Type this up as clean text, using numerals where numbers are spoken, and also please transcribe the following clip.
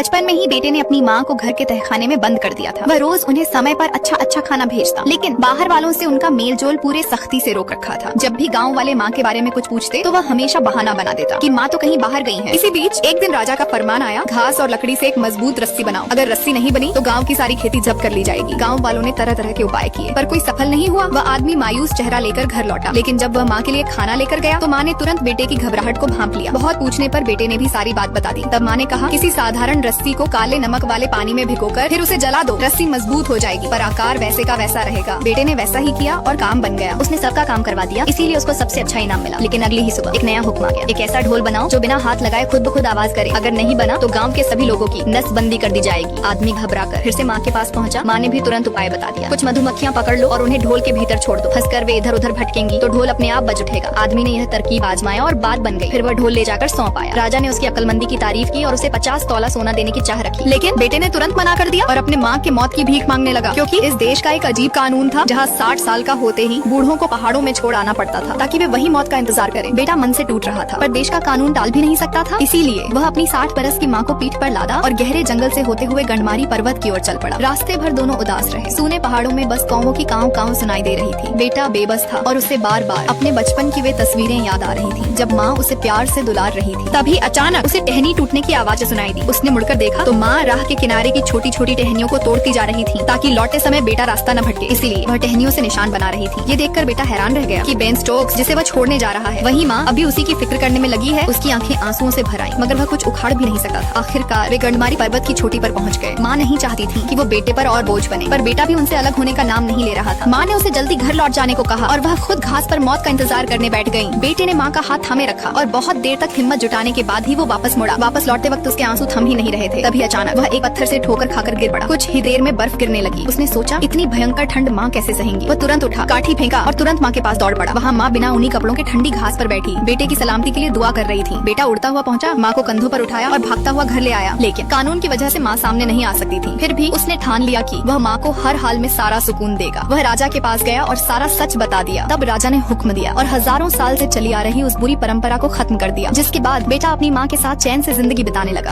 बचपन में ही बेटे ने अपनी माँ को घर के तहखाने में बंद कर दिया था। वह रोज उन्हें समय पर अच्छा अच्छा खाना भेजता, लेकिन बाहर वालों से उनका मेल जोल पूरे सख्ती से रोक रखा था। जब भी गाँव वाले माँ के बारे में कुछ पूछते तो वह हमेशा बहाना बना देता कि माँ तो कहीं बाहर गई है। इसी बीच एक दिन राजा का फरमान आया, घास और लकड़ी से एक मजबूत रस्सी बनाओ, अगर रस्सी नहीं बनी तो गाँव की सारी खेती जब्त कर ली जाएगी। गाँव वालों ने तरह तरह के उपाय किए पर कोई सफल नहीं हुआ। वह आदमी मायूस चेहरा लेकर घर लौटा, लेकिन जब वह माँ के लिए खाना लेकर गया तो माँ ने तुरंत बेटे की घबराहट को भांप लिया। बहुत पूछने पर बेटे ने भी सारी बात बता दी। तब माँ ने कहा, किसी साधारण रस्सी को काले नमक वाले पानी में भिगोकर फिर उसे जला दो, रस्सी मजबूत हो जाएगी पर आकार वैसे का वैसा रहेगा। बेटे ने वैसा ही किया और काम बन गया। उसने सबका काम करवा दिया, इसीलिए उसको सबसे अच्छा इनाम मिला। लेकिन अगली ही सुबह एक नया हुक्म आ गया, एक ऐसा ढोल बनाओ जो बिना हाथ लगाए खुद ब खुद आवाज करे। अगर नहीं बना तो गाँव के सभी लोगों की नसबंदी कर दी जाएगी। आदमी घबराकर फिर से माँ के पास पहुँचा। माँ ने भी तुरंत उपाय बता दिया, कुछ मधुमक्खियाँ पकड़ लो और उन्हें ढोल के भीतर छोड़ दो, फंसकर वे इधर उधर भटकेंगी तो ढोल अपने आप बज उठेगा। आदमी ने यह तरकीब आजमाया और बात बन गई। फिर वह ढोल ले जाकर सौंप आया। राजा ने उसकी अक्लमंदी की तारीफ की और उसे 50 तोला सोना देने की चाह रखी, लेकिन बेटे ने तुरंत मना कर दिया और अपने माँ के मौत की भीख मांगने लगा, क्योंकि इस देश का एक अजीब कानून था जहाँ 60 साल का होते ही बूढ़ों को पहाड़ों में छोड़ आना पड़ता था ताकि वे वही मौत का इंतजार करें। बेटा मन से टूट रहा था पर देश का कानून टाल भी नहीं सकता था, इसीलिए वह अपनी 60 बरस की माँ को पीठ पर लादा और गहरे जंगल से होते हुए गंडमारी पर्वत की ओर चल पड़ा। रास्ते भर दोनों उदास रहे। सूने पहाड़ों में बस कौवों की काव काव सुनाई दे रही थी। बेटा बेबस था और उसे बार बार अपने बचपन की वे तस्वीरें याद आ रही थी जब माँ उसे प्यार से दुलार रही थी। तभी अचानक उसे टहनी टूटने की आवाज सुनाई दी। उसने मुड़कर देखा तो माँ राह के किनारे की छोटी छोटी टहनियों को तोड़ती जा रही थी ताकि लौटे समय बेटा रास्ता न भटके, इसीलिए वह टहनियों से निशान बना रही थी। ये देखकर बेटा हैरान रह गया कि बेन स्टोक्स जिसे वह छोड़ने जा रहा है, वही माँ अभी उसी की फिक्र करने में लगी है। उसकी आंखें आंसुओं से भर आई, मगर वह कुछ उखाड़ भी नहीं सका। आखिरकार वे गंडमारी पर्वत की चोटी पर पहुँच गए। माँ नहीं चाहती थी कि वो बेटे पर और बोझ बने, पर बेटा भी उनसे अलग होने का नाम नहीं ले रहा था। माँ ने उसे जल्दी घर लौट जाने को कहा और वह खुद घास पर मौत का इंतजार करने बैठ गयी। बेटे ने माँ का हाथ थामे रखा और बहुत देर तक हिम्मत जुटाने के बाद ही वो वापस मुड़ा। वापस लौटते वक्त उसके आंसू थम ही नहीं रहे थे। तभी अचानक वह एक पत्थर से ठोकर खाकर गिर पड़ा। कुछ ही देर में बर्फ गिरने लगी। उसने सोचा, इतनी भयंकर ठंड माँ कैसे सहेंगी। वह तुरंत उठा, काठी फेंका और तुरंत माँ के पास दौड़ पड़ा। वहाँ माँ बिना उन्हीं कपड़ों के ठंडी घास पर बैठी बेटे की सलामती के लिए दुआ कर रही थी। बेटा उड़ता हुआ पहुँचा, माँ को कंधों पर उठाया और भागता हुआ घर ले आया। लेकिन कानून की वजह से माँ सामने नहीं आ सकती थी। फिर भी उसने ठान लिया कि वह माँ को हर हाल में सारा सुकून देगा। वह राजा के पास गया और सारा सच बता दिया। तब राजा ने हुक्म दिया और हजारों साल से चली आ रही उस बुरी परंपरा को खत्म कर दिया, जिसके बाद बेटा अपनी माँ के साथ चैन से जिंदगी बिताने लगा।